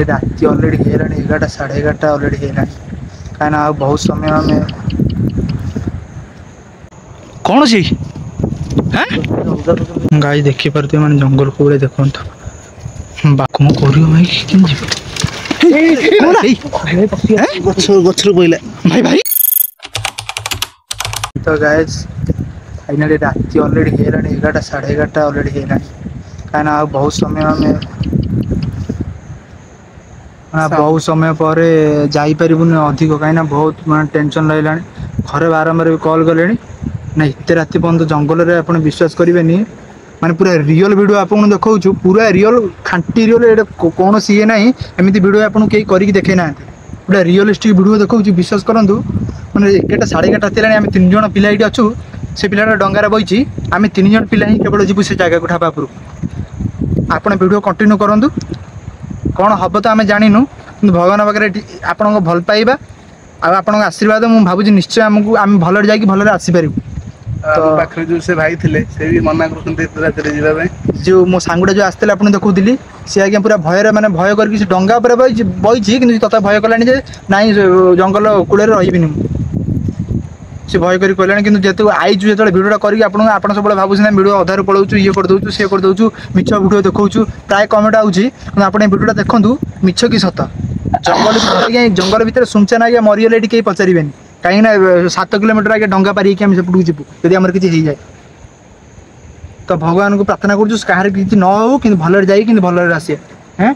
राति already हेलाणी 11टा 11:30 already हेलाणी कहीं बहुत समय आम कौन सी गाई देखी पारे मैंने जंगल को देखो बाकम कर भाई भाई तो गाइस फाइनली राति अलरेडी हेलाणी 11टा 11:30 अलरेडी हेलाणी कहीं बहुत समय आम बहुत समय पर जापरूनी अधिक कहीं बहुत मैं टेंशन रहा घरे बारंबार भी कॉल कले ना एत राति पर्यटन जंगल में आप विश्वास करेंगे माने पूरा रियल वीडियो आपको देखा पूरा रियल खांटी रियल कौन सी ये ना एमती वीडियो आपको कहीं करके देखे ना पूरा रियलिस्टिक वीडियो देखा विश्वास करूँ मैंने 11टा 11:30 राति आम 3 जन पिला ये अच्छु से पिलाटा डंगार बही आम 3 जन पिला ही केवल जीवु से जगह को ढाबापुर आप वीडियो कंटिन्यू करूँ कौन हम तो आम जानू कि भगवान पाखे आपण भल पाइबा आप आशीर्वाद मुझे भावुँ निश्चय आमको आम भलरे जाकि भलरे आसीपर तो पाखे जो से भाई थे से भी मना कर जो मो सांगुटा जो आसते आप देखुली सी आज्ञा पूरा भयर मैंने भय करके डंगा बही कि तथा भय कला ना जंगल कूल रही सी भय कर कहलानी कि जेहतु आईचु जो भिडियोटा करके सब भावुँ ना भिडियो अधार पलाऊँ ये करदे सी करदे मिछ भिडियो देखा प्राय कमेंट आऊँगी आप भिडियोटा देखूँ मिछ कि सत जंगल भितर सुनचान आज्ञा मरीगले कहीं पचारे कहीं 7 किलोमीटर आगे डंगा पारिक सेपटू जीवु यदि आम किसी हो जाए तो भगवान को प्रार्थना कर किसी न हो कि भलरे जाए भलरे आसिया हाँ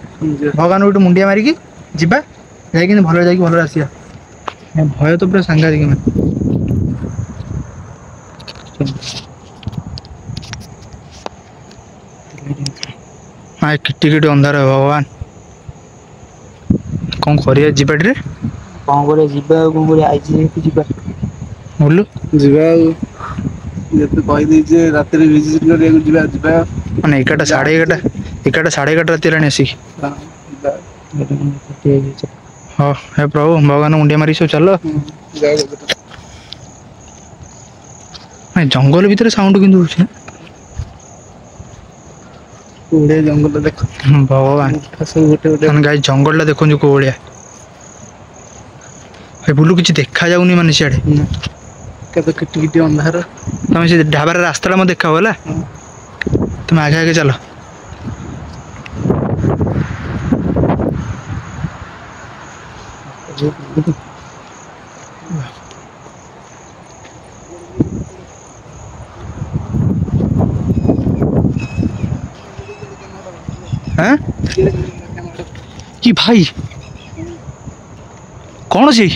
भगवान गोटे मुंडिया मारिकी जावा जाकि भलरे जाकि भलरे आसिया भय तो पूरा सांघातिक मैंने हाँ किटी किटी अंधार है भगवान कौन करिया जीवाटे कौन कर कौन कर बोलू कहीदे रात विजिट कर मैंने 11टा 11:30 राति हेलाणी आसिक हाँ हे प्रभु भगवान मुंडिया मारी सब चल जंगल भितर साउंड कि जंगल देख भगवान गाई जंगल देखो कौ भाई बुलू किसी देखा जाऊनी माने सियाड़े किटी किटी अंधार तुम से ढाबार रास्ता मत देखा होला तुम आगे आगे चलो हाँ कि भाई कौन सी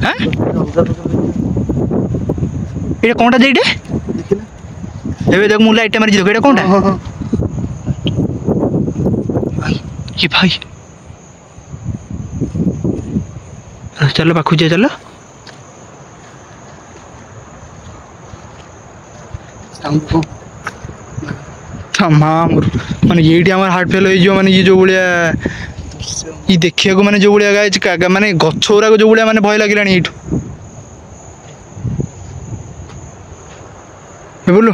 हाँ ये कौनटा देखे ए देख मुला इटा मारी देख कौनटा कि भाई चलो पाखु जा चलो माँ माने ये हार्ट फेल हो माने ये जो भाया ये देखिया को माने जो भाया गाय माने गछ गुराक जो भाया माने भय लगे ये बोलो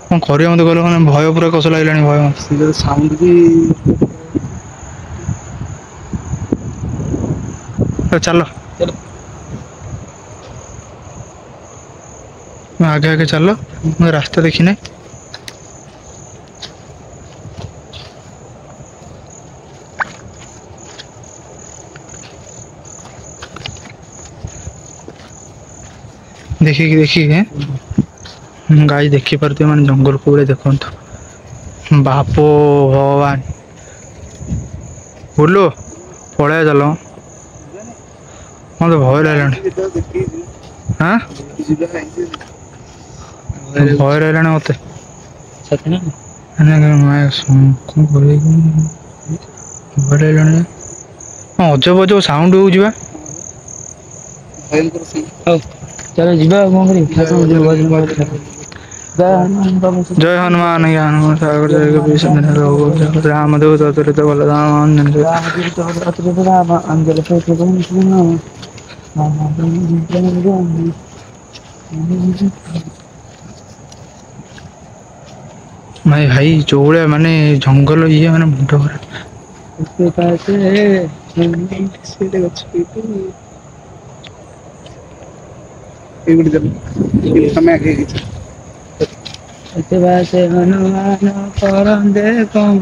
कौन कर मत कहल मैंने भय पूरा कस लगे भय साउंड भी चलो आगे आगे चलो मुझे रास्ता देखी ना देखिए गाई देखी पारे मैंने जंगल को देखो बापो भगवान बोलो पड़ा चलो मत भय लगे हाँ भय रहा मत भय लगे अजब अजब साउंड हो चलो जीवा जय हनुमान ज्ञान सागर रामदेव चतुरित बलराम भाई भाई जो भाया माने जंगल ये माने मुंड उसके पास ସେଇଟା ଗଛ ଏଇଗୁଡ଼ି ଦେବ ତମେ ଆଗେଇ କିଛି उसके पास हनुमान करंदे कम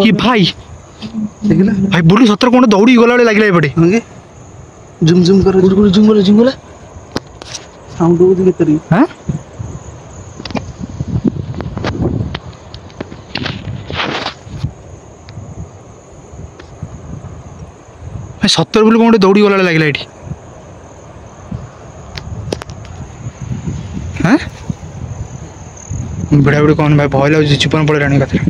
କି ଭାଇ ଦେଖିଲ ଭାଇ ବୁଲୁ ସତରେ କ'ଣ ଦୌଡ଼ି ଗଲା ବେଳେ ଲାଗିଲା ଏପଟେ ହଁ କି ଝୁମ୍ ଝୁମ୍ କର जुंगला ସାଉଣ୍ଡ ହଉଛି କେତେ ହାଁ ଭାଇ ସତରେ ବୋଲି କ'ଣ ଗୋଟେ ଦୌଡ଼ି ଗଲା ବେଳେ ଲାଗିଲା ଏଠି ହାଁ ବୁଢ଼ା ବୁଢ଼ୀ କ'ଣ ଭାଇ ଭୟ ଲାଗୁଛି ଜୀବନ ପଳେଇଲାଣି ଏକାଥରେ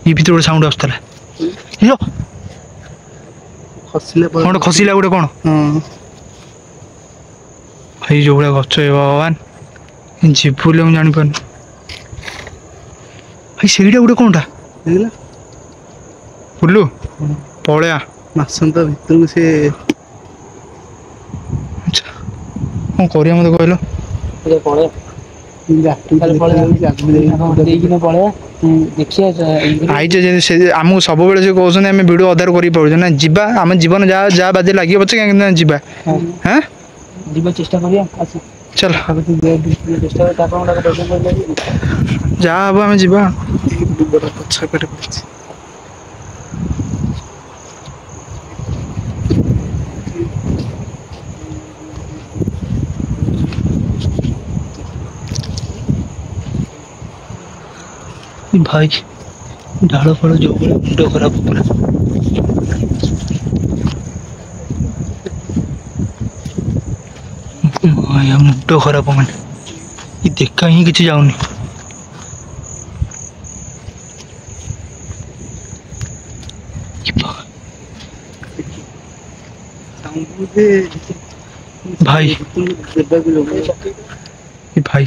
ଇ ଭିତରେ ଗୋଟେ ସାଉଣ୍ଡ ଆସୁଥିଲା ହିରୋ ଖସିଲେ କ'ଣ ଗୋଟେ ଖସିଲା ଗୋଟେ କ'ଣ ହଁ ଭାଇ ଯୋଉ ଭଳିଆ ଗଛ ଏ ଭଗବାନ ଯିବୁ ବୋଲି ମୁଁ ଜାଣିପାରୁନି ଭାଇ ସେଇଟା ଗୋଟେ କ'ଣଟା ଦେଖିଲ ବୁଲୁ ପଳେଆ ମାସନ୍ତ ଭିତରକୁ ସେ ଆଚ୍ଛା କ'ଣ କରିବା ମୋତେ କହିଲ पड़े पड़े देखिए ଆଇଛ ଯେ ସେ ଆମକୁ ସବୁବେଳେ ସେ କହୁଛନ୍ତି ଆମେ ଭିଡ଼ିଓ ଅଧାରୁ କରିକି ପଳଉଛୁ ନା ଯିବା ଆମ ଜୀବନ ଯାହା ଯାହା ବାଜେ ଲାଗିବ ପଛେ କାହିଁକି ନା ଯିବା ହାଁ जीवन चेष्टा करिए ଚାଲ चेष्टा ଯାହା ହବ ଆମେ ଯିବା ପଛ ଏପଟେ ପଡ଼ିଛି ଭାଇ ଢାଳ ଫଳ ଯୋଉ ଭଳିଆ ମୁଣ୍ଡ ଖରାପ ପୁରା ମୁଣ୍ଡ ଖରାପ ମାନେ ଏ ଦେଖା ହିଁ କିଛି ଯାଉନି ଭାଇ ଏ ଭାଇ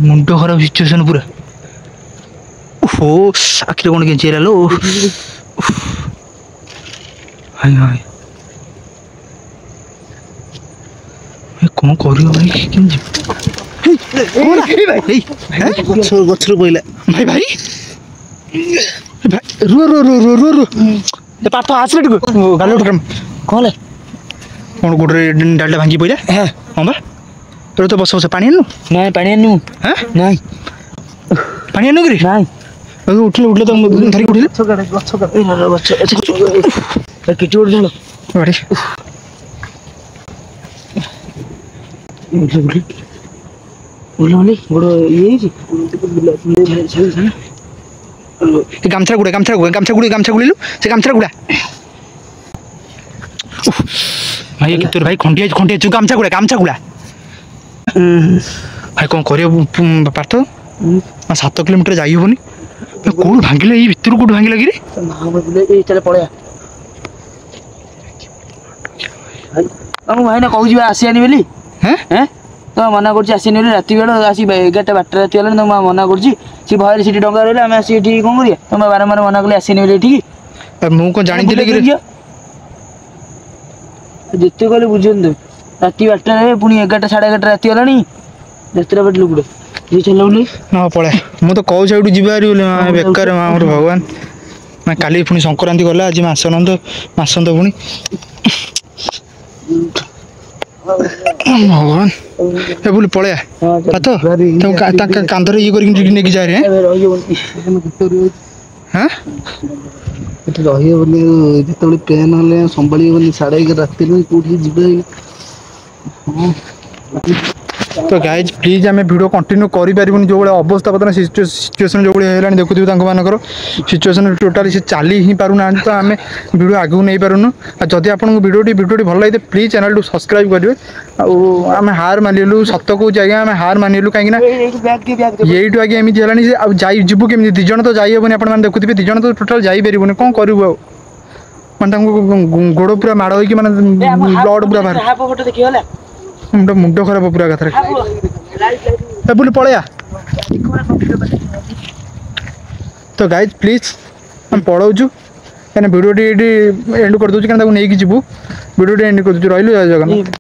ମୁଣ୍ଡ ଖରାପ ସିଚୁଏସନ୍ ପୁରା ଓହୋ ଆଖିରେ କ'ଣ କେଞ୍ଚି ହେଲା ଲୋ ଭାଇ ଭାଇ କ'ଣ କରିବ ଭାଇ କେମିତି ଗଛରୁ ପଇଲା ଭାଇ ଭାଇ ରୁହ ରୁହ ରୁହ ରୁହ ରୁହ ରୁହ ଏ ପାଠ ଆସିଲେ ଟିକେ ଗାଲ କ'ଣ कौन କ'ଣ ଗୋଟରେ ଡାଲଟା ଭାଙ୍ଗି ପଇଲା है ହଁ ବା ତୋର ତ ବସ ବସ ପାଣି ଆଣିନୁ नहीं पानी नहीं ହାଁ नहीं ପାଣି ଆଣିନୁ କିରେ नहीं ଉଠିଲେ ଉଠିଲେ ତ ଧରିକି ଉଠିଲେ किचु उड़ जाओ ବାଡ଼ି बोलो बड़ ये ଏ ଗାମଛା ଗୁଡ଼ା ଗାମଛା ଗୁଡ଼ିଲୁ ସେ ଗାମଛା ଗୁଡ଼ା ଭାଇ ତୋର ଭାଇ ଖଣ୍ଡିଆ ତୁ ଗାମଛା ଗୁଡ଼ା ଭାଇ କ'ଣ କରିବ ପାର୍ଥ 7 କିଲୋମିଟର ଯାଇ ହେବନି କେଉଁଠୁ ଭାଙ୍ଗିଲା ଏଇ ଭିତରୁ କେଉଁଠୁ ଭାଙ୍ଗିଲା କିରେ चले पड़े भाई ना कहूँ आसियानी बोली हैं हैं तो मना कर आसियानी बोली राति बेला आसी 11टा 12टा राति गलानी तो मना कर भयर सीट डंगा रहा आम आसी कौन करिया तुम बारंबार मना कले आसियानी बोली ठीक ମୁଁ କ'ଣ ଜାଣିଥିଲି କି जिते कहले बुझे राति 12टा पुणी 11टा 11:30 राति गलानी रातिर बेट लुकुड़े ये चल ହଁ ପଳା ମୁଁ ତ କହୁଛି ଏଇଠୁ ଯିବା ହାରି ବୋଲି ବେକାର ଆମର ଭଗବାନ ନା କାଲି ପୁଣି ସଂକ୍ରାନ୍ତି ଗଲା ଆଜି ମାସନ୍ତ ପୁଣି ଭଗବାନ ଏ ବୁଲି ପଳେଆ ପାତ ତାଙ୍କ କାନ୍ଧରେ ଇଏ କରିକି ନେଇକି ଯା ରେ ହାଁ ରହିବନି ଯେତେବେଳେ ପେନ୍ ହେଲେ ସମ୍ଭାଳିବନି 11:30 ରାତିରେ କୋଉଠିକି ଯିବେ ତ ଗାଇଜ୍ ପ୍ଲିଜ୍ ଆମେ ଭିଡ଼ିଓ କଣ୍ଟିନ୍ୟू କରିପାରିବୁନି ଯେଉଁଭଳିଆ ଅବସ୍ଥା ବର୍ତ୍ତମାନ ସିଚୁଏସନ୍ ଯେଉଁଭଳି ହେଇଗଲାଣି ଦେଖୁଥିବେ ତାଙ୍କମାନଙ୍କର ସିଚୁଏସନ୍ ଟୋଟାଲି ସେ ଚାଲି ହିଁ ପାରୁନାହାନ୍ତି ତ ଆମେ ଭିଡ଼ିଓ ଆଗକୁ ନେଇପାରୁନୁ ଆଉ ଯଦି ଆପଣଙ୍କୁ ଭିଡ଼ିଓଟି ଭଲ ଲାଗିଥାଏ ପ୍ଲିଜ୍ ଚ୍ୟାନେଲକୁ ସବସ୍କ୍ରାଇବ୍ କରିବେ ଆଉ ଆମେ ହାର ମାନିଲୁ ସତ କହୁଛି ଆଜ୍ଞା ଆମେ ହାର ମାନିଲୁ କାହିଁକିନା ଏଇଠୁ ଆଜ୍ଞା ଏମିତି ହେଲାଣି ଯେ ଆଉ ଯିବୁ କେମିତି 2 ଜଣ ତ ଯାଇ ହେବନି ଆପଣମାନେ ଦେଖୁଥିବେ 2 ଜଣ ତ ଟୋଟାଲ୍ ଯାଇପାରିବୁନି କ'ଣ କରିବୁ ଆଉ ମାନେ ତାଙ୍କୁ ଗୋଡ଼ ପୁରା ମାଡ଼ ହେଇକି ମାନେ ବ୍ଲଡ଼ ପୁରା ବାହାରୁ ମୁଣ୍ଡ ଖରାପ ପୁରା କଥାରେ ବୁଲି ପଳେଆ ତ ଗାଇଜ୍ ପ୍ଲିଜ୍ ଆମେ ପଳାଉଛୁ କାହିଁକିନା ଭିଡ଼ିଓଟି ଏଇଠି ଏଣ୍ଡ କରିଦେଉଛୁ କାହିଁକିନା ତାକୁ ନେଇକି ଯିବୁ ଭିଡ଼ିଓଟି ଏଣ୍ଡ କରିଦେଉଛୁ ରହିଲୁ ଜୟ ଜଗନ୍ନାଥ।